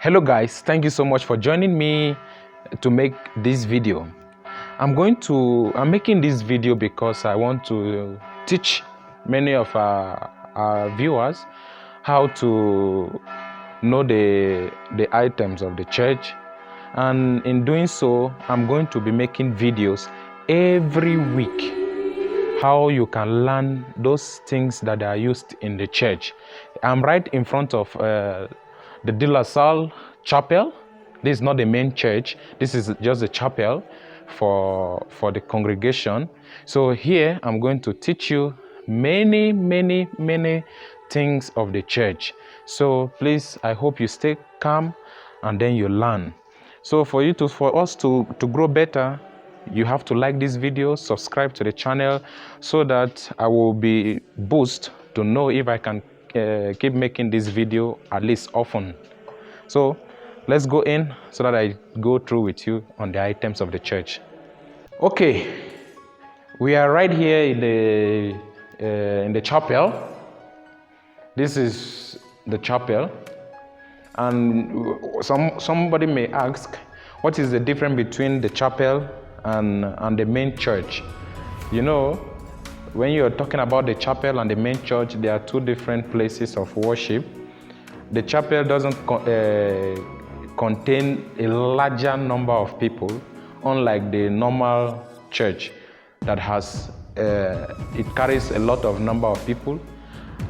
Hello guys, thank you so much for joining me to make this video. I'm making this video because I want to teach many of our viewers how to know the items of the church, and in doing so I'm going to be making videos every week how you can learn those things that are used in the church. I'm right in front of the De La Salle Chapel. This is not the main church. This is just a chapel for the congregation. So here I'm going to teach you many things of the church. So please, I hope you stay calm and then you learn. So for us to grow better, you have to like this video, subscribe to the channel, so that I will be boosted to know if I can keep making this video at least often. So let's go in so that I go through with you on the items of the church. Okay, we are right here in the chapel. This is the chapel, and somebody may ask, what is the difference between the chapel and the main church? You know, when you're talking about the chapel and the main church, there are two different places of worship. The chapel doesn't contain a larger number of people, unlike the normal church that has it carries a lot of number of people,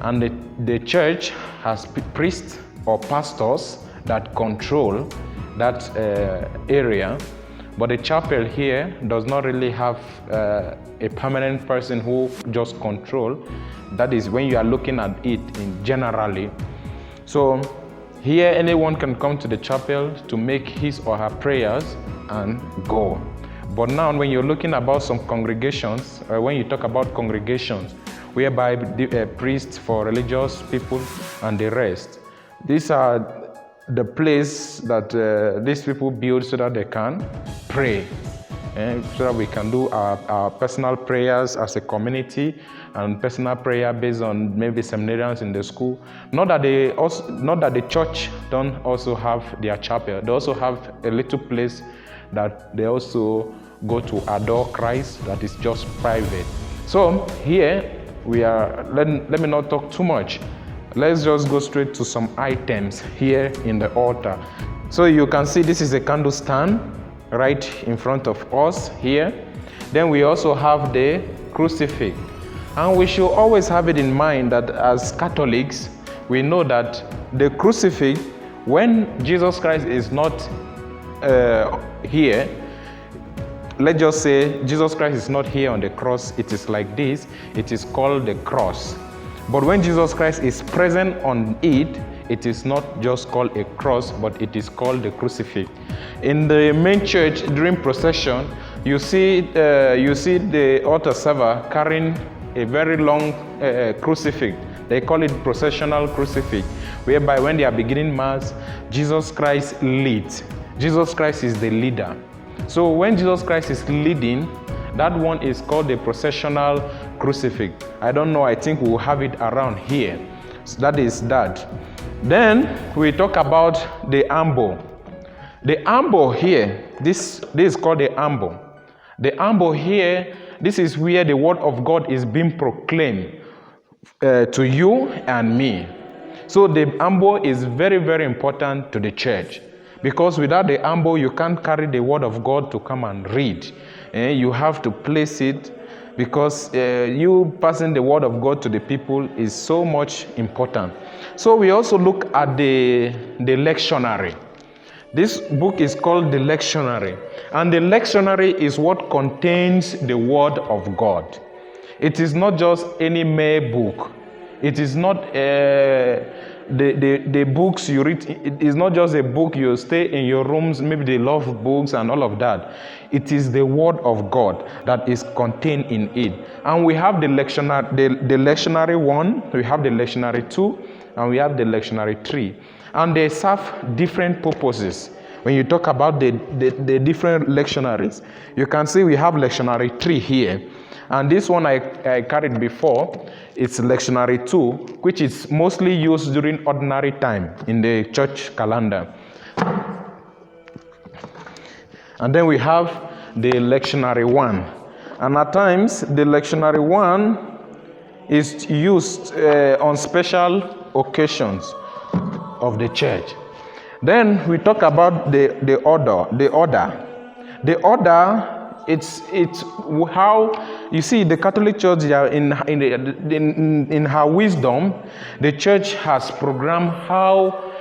and the church has priests or pastors that control that area. But the chapel here does not really have a permanent person who just control. That is when you are looking at it generally. So here anyone can come to the chapel to make his or her prayers and go. But now when you're looking about some congregations, when you talk about congregations, whereby priests for religious people and the rest, these are the place that these people build so that they can pray, so that we can do our personal prayers as a community, and personal prayer based on maybe seminarians in the school. Not that the church don't also have their chapel. They also have a little place that they also go to adore Christ, that is just private. So here we are. Let me not talk too much. Let's just go straight to some items here in the altar. So you can see this is a candle stand right in front of us here. Then we also have the crucifix. And we should always have it in mind that as Catholics, we know that the crucifix, when Jesus Christ is not here, let's just say Jesus Christ is not here on the cross, it is like this, it is called the cross. But when Jesus Christ is present on it, it is not just called a cross, but it is called the crucifix. In the main church, during procession, you see the altar server carrying a very long crucifix. They call it processional crucifix, whereby when they are beginning mass, Jesus Christ leads. Jesus Christ is the leader. So when Jesus Christ is leading, that one is called the processional crucifix. I don't know, I think we'll have it around here. So that is that. Then we talk about the ambo. The ambo here, this is called the ambo. The ambo here, this is where the word of God is being proclaimed to you and me. So the ambo is very important to the church, because without the ambo you can't carry the word of God to come and read. You have to place it, because you passing the word of God to the people is so much important. So we also look at the lectionary. This book is called the lectionary, and the lectionary is what contains the word of God. It is not just any mere book. It is not the books you read. It is not just a book you stay in your rooms, maybe they love books and all of that. It is the word of God that is contained in it. And we have the lectionary 1, we have the lectionary 2, and we have the lectionary 3. And they serve different purposes. When you talk about the different lectionaries, you can see we have lectionary 3 here. And this one I carried before, it's lectionary 2, which is mostly used during ordinary time in the church calendar. And then we have the lectionary one. And at times, the lectionary one is used on special occasions of the church. Then we talk about the order. The order, it's how you see the Catholic Church in her wisdom. The church has programmed how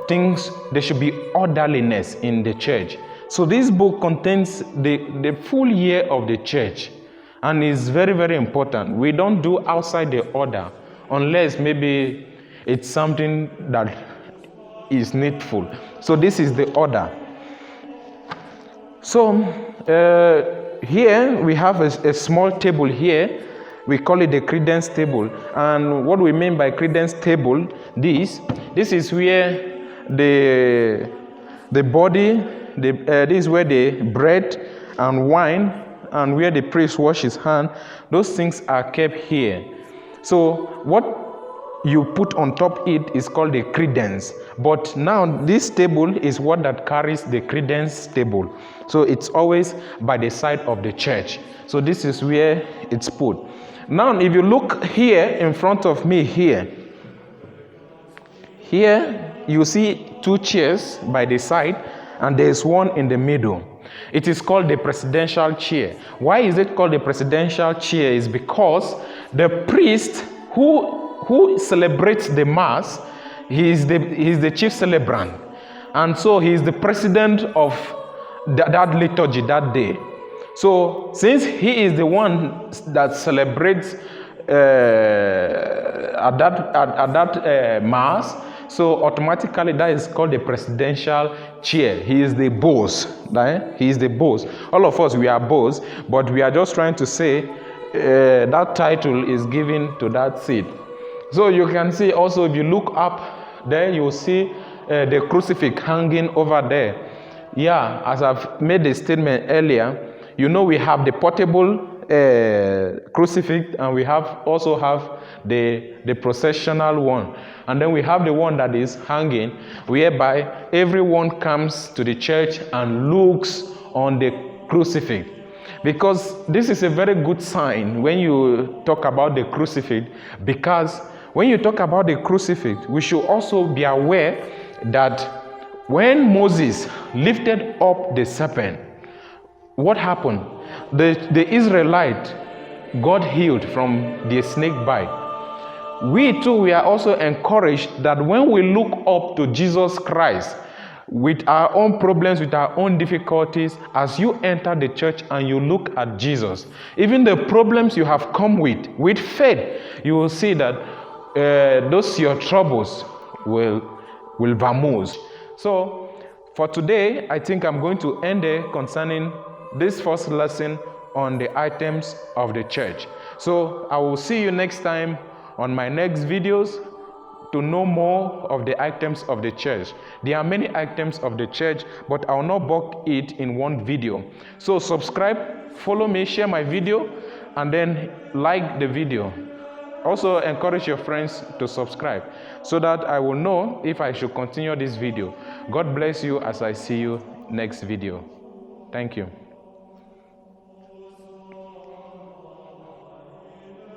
things there should be orderliness in the church. So this book contains the full year of the church, and is very, very important. We don't do outside the order unless maybe it's something that is needful. So this is the order. So here we have a small table here. We call it the credence table. And what we mean by credence table, this is where the body, this is where the bread and wine, and where the priest washes his hand, those things are kept here. So what you put on top it is called the credence. But now this table is what that carries the credence table. So it's always by the side of the church. So this is where it's put. Now if you look here in front of me here you see two chairs by the side, and there's one in the middle. It is called the presidential chair. Why is it called the presidential chair? Is because the priest who celebrates the mass, he is the chief celebrant, and so he is the president of that liturgy that day. So since he is the one that celebrates at that mass, so automatically that is called the presidential chair. He is the boss. Right? He is the boss. All of us, we are boss, but we are just trying to say that title is given to that seat. So you can see also, if you look up there, you will see the crucifix hanging over there. Yeah, as I've made the statement earlier, you know we have the portable crucifix, and we also have the processional one. And then we have the one that is hanging, whereby everyone comes to the church and looks on the crucifix. Because this is a very good sign when you talk about the crucifix, because when you talk about the crucifix, we should also be aware that when Moses lifted up the serpent, what happened? The Israelite got healed from the snake bite. We too, we are also encouraged that when we look up to Jesus Christ with our own problems, with our own difficulties, as you enter the church and you look at Jesus, even the problems you have come with faith, you will see that those your troubles will vanish. So for today, I think I'm going to end there concerning this first lesson on the items of the church. So I will see you next time on my next videos to know more of the items of the church. There are many items of the church, but I will not bulk it in one video. So subscribe, follow me, share my video, and then like the video. Also encourage your friends to subscribe so that I will know if I should continue this video. God bless you as I see you next video. Thank you.